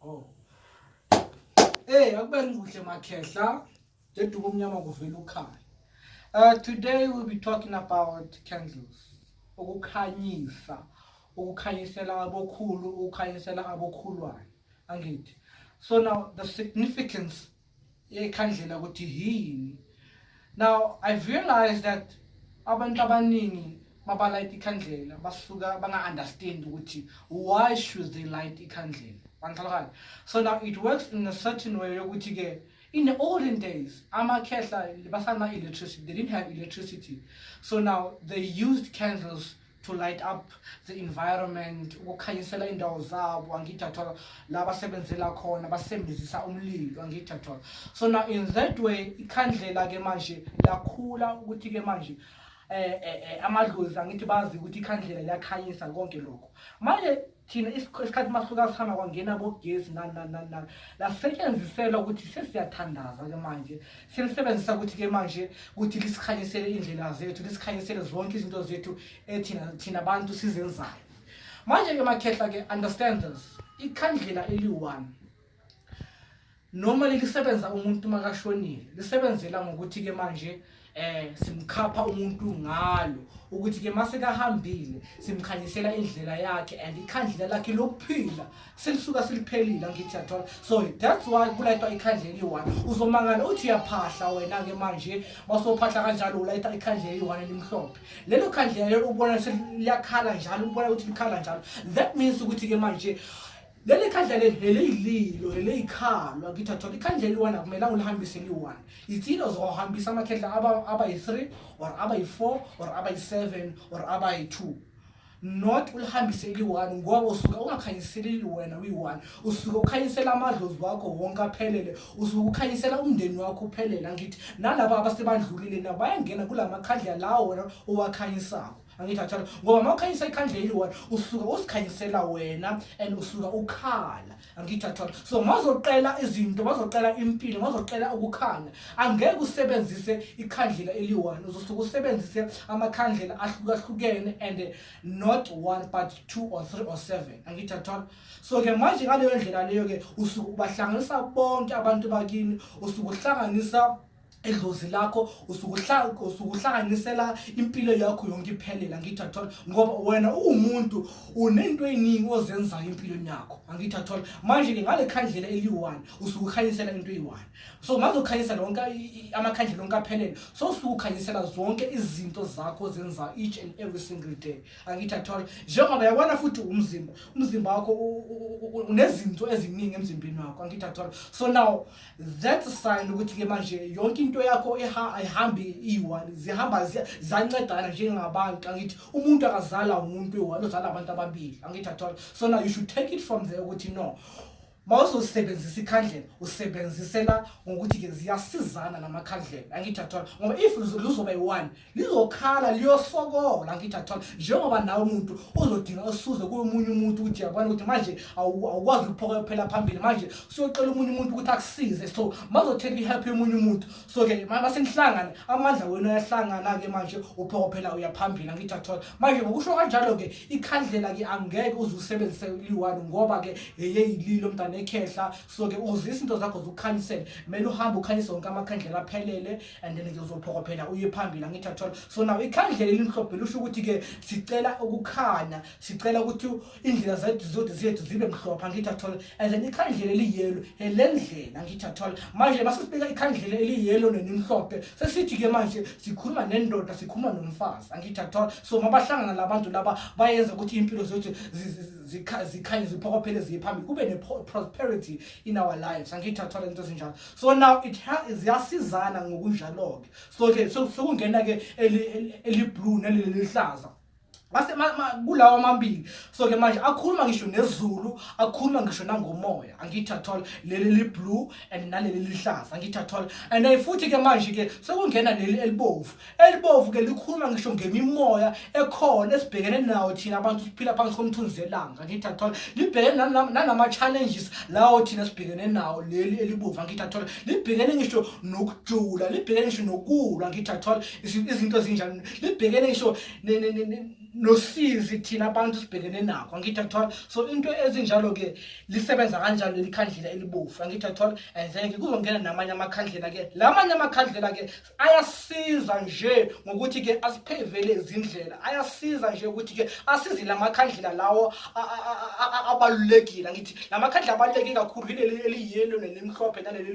Oh. Hey, akubeni kuhle makhehla. Njengoba umnyama kuvela ukhaya. Today we'll be talking about candles. Ukukhanyisa, ukukhanyisela abokhulu, ukukhanyisela abokhulwane. Angithi. So now the significance yekhandlela ukuthi yini. Now I've realized that abantu abaningi mabalight ikhandlela basuka banga-understand ukuthi why should they light ikhandlela. So now it works in a certain way yokuthi ke in the olden days amakhehla basana electricity, they didn't have electricity, so now they used candles to light up the environment, ukukhanyisela indawo zabo angithathola la basebenzela khona basebenzisa umlilo angithathola. So now in that way ikhandlela ke manje lakhula ukuthi ke manje amadlozi angithi bazi ukuthi ikhandlela liyakhanyisa konke lokho. Manje thina isikhathi masuka sihamba kwangena bogesi nani lasetshenzisela ukuthi sesiyathandaza ke manje silisebenzisa ukuthi ke manje ukuthi lisikhanyisele indlela zethu, lisikhanyisele zonke izinto zethu thina abantu sizenzayo. Manje ke makhehla ke understand this, ikhandlela eli-1 normally lisebenza umuntu makashonile, lisebenzela ngokuthi ke manje simkhapha umuntu ngalo ukuthi ke mase kahambile simkhanyisela indlela yakhe and ikhandlela lakhe lokuphila selisuka siliphelile angithathola. So that's why kulayitwa ikhandlela eli-1. Uzomangala uthi uyaphahla wena ke manje basophahla kanjalo ulayita ikhandlela eli-1 elimhlophe, lelo khandlela lelo ubona seliyakhala njalo, ubona ukuthi likhala njalo, that means ukuthi ke manje leli khandlela heleyililo heleyikhalwa ngithathola. Ikhandlela eli-1 akumele ulihambise li-1, ithina uzohambisa amakhehla aba-3 or aba-4 or aba-7 or aba-2, not ulihambise ili-1 ngoba usuka ungakhanyiseli wena uyi-1, usuka ukhanyisela amadlozi wakho wonke aphelele, usuka ukhanyisela umndeni wakho uphelele angithi nalabo abasebandlulile nabo bayangena kulamakhandlela lawo wena owakhanyisako angithathola. Ngoba mawukhanyisa ikhandlela eli-1 usuka usikhanyisela wena and usuka ukhala angithathola. So mazoqela izinto, mazoqela impilo, mazoqela ukukhanya, angeke usebenzise ikhandlela eli-1, uzosuka usebenzise amakhandlela ahlukahlukene and not 1 but 2 or 3 or 7 angithathola. So ke manje ngaleyo ndlela leyo ke usuka ubahlanganisa bonke abantu bakini, usuka uhlanganisa edlozi lakho, usuka uhlanganisela impilo yakho yonke iphelele angithathola. Ngoba wena umuntu unento eningi ozenzayo empilweni yakho angithathola. Manje ke ngale khandlela eli-1 usuka ukhanyisela into eyi-1, so mazokhanyisela lonke amakhandlela onke aphelele, so usuka ukhanyisela zonke izinto zakho zenza each and every single day angithathola. Njengoba yabona futhi umzimba wakho unezinto eziningi emzimbeni wakho angithathola. So now that's a sign ukuthi ke manje yonke into yakho ayihambi iyi-1, zihamba zancedana njengabantu angithi. Umuntu akazala umuntu oyi-1, uzala abantu ababili angithathola. So now you should take it from there ukuthi no, mawuzosebenzisa ikhandlela usebenzisela ngokuthi ke ziyasizana namakhandlela angithathola. Ngoba if luzoba yi-1 lizokhala liyosokola angithathola, njengoba nawe umuntu uzodinga usuze komunye umuntu ukuthi yabona ukuthi manje awukwazi ukuphokophela phambili, manje siyocela umunye umuntu ukuthi akusize. So mazotheka ihelp yomunye umuntu, so ke masenihlangana amandla wena ayahlangana ke manje uphokophela uyaphambili angithathola. Manje ngokusho kanjalo ke ikhandlela ke angeke uzusebenzise li-1 ngoba ke yeyililo mntana ekhehla. So ke uze izinto zakho zokukhanyisela kumele uhambe ukhanyise wonke amakhandlela aphelele and then ke uzophokophela uye phambili angithathola. So now ikhandlela elimhlophe lusho ukuthi ke sicela ukukhanya, sicela ukuthi indlela zethu zibe mhlophe angithathola. And then ikhandlela eli-yellow helendlela angithathola. Manje masibika ikhandlela eli-yellow nemhlophe sesithi ke manje sikhuluma nendoda, sikhuluma nomfazi angithathola. So mabahlangana labantu laba bayenza ukuthi impilo zethu zikhanye ziphokophele ziye phambili, kube ne-prosperity in our lives angithathola into ezinjalo. So now ziyasizana ngokunjalo ke. So ke sokungena ke eli-blue naleli lihlaza kulawo amabili. So ke manje akhuluma ngisho nezulu, akhuluma ngisho nangomoya angithathola, leli li-blue and naleli lihlaza angithathola. And futhi ke manje ke sekungena leli elibovu ke likhuluma ngisho ngemimoya ekhona esibhekene nawo thina abantu siphila phansi komthunzi welanga angithathola. Libhekene nanama-challenges lawo thina sibhekene nawo leli elibovu angithathola. Libhekene ngisho nokujula, libhekene ngisho nokulwa angithathola, izinto ezinjalo. Libhekene ngisho nosizi thina abantu sibhekene nakho angithi athola. So into ezinjalo ke lisebenza kanjalo likhandlela elibofu angithi athola. And then ke kuzongena namanye amakhandlela ke lamanye amakhandlela ke ayasiza nje ngokuthi ke asiphevele izindlela, ayasiza nje ukuthi ke asize lamakhandlela lawo abalulekile angithi lamakhandlela abaluleke kakhulu yileli eliyelo nelimhlophe naleli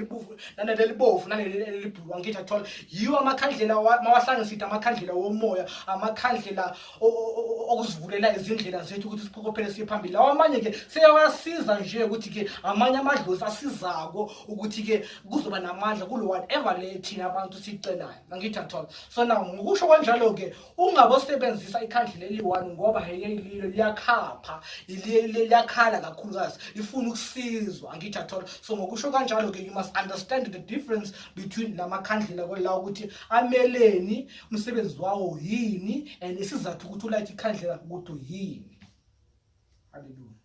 libovu naleli blue angithi athola. Yiwo amakhandlela mawahlanganisa amakhandlela womoya, amakhandlela okusivulela izindlela zethu ukuthi siphokophele siye phambili. Lawo amanye ke seyawasiza nje ukuthi ke amanye amadlozi asizako ukuthi ke kuzoba namandla kulo whatever le thina abantu sicelayo angithi athola. So now ngokusho kanjalo ke ungabosebenzisa ikhandlela eli-1 ngoba lilo liyakhapha liyakhala kakhulukazi lifuna ukusizwa angithi athola. So ngokusho kanjalo ke you must understand the difference between lamakhandlela la ukuthi ameleni, umsebenzi wawo yini, and isizathu ukuthi ulayithe ikhandlela ukuthi yini. Hallelujah.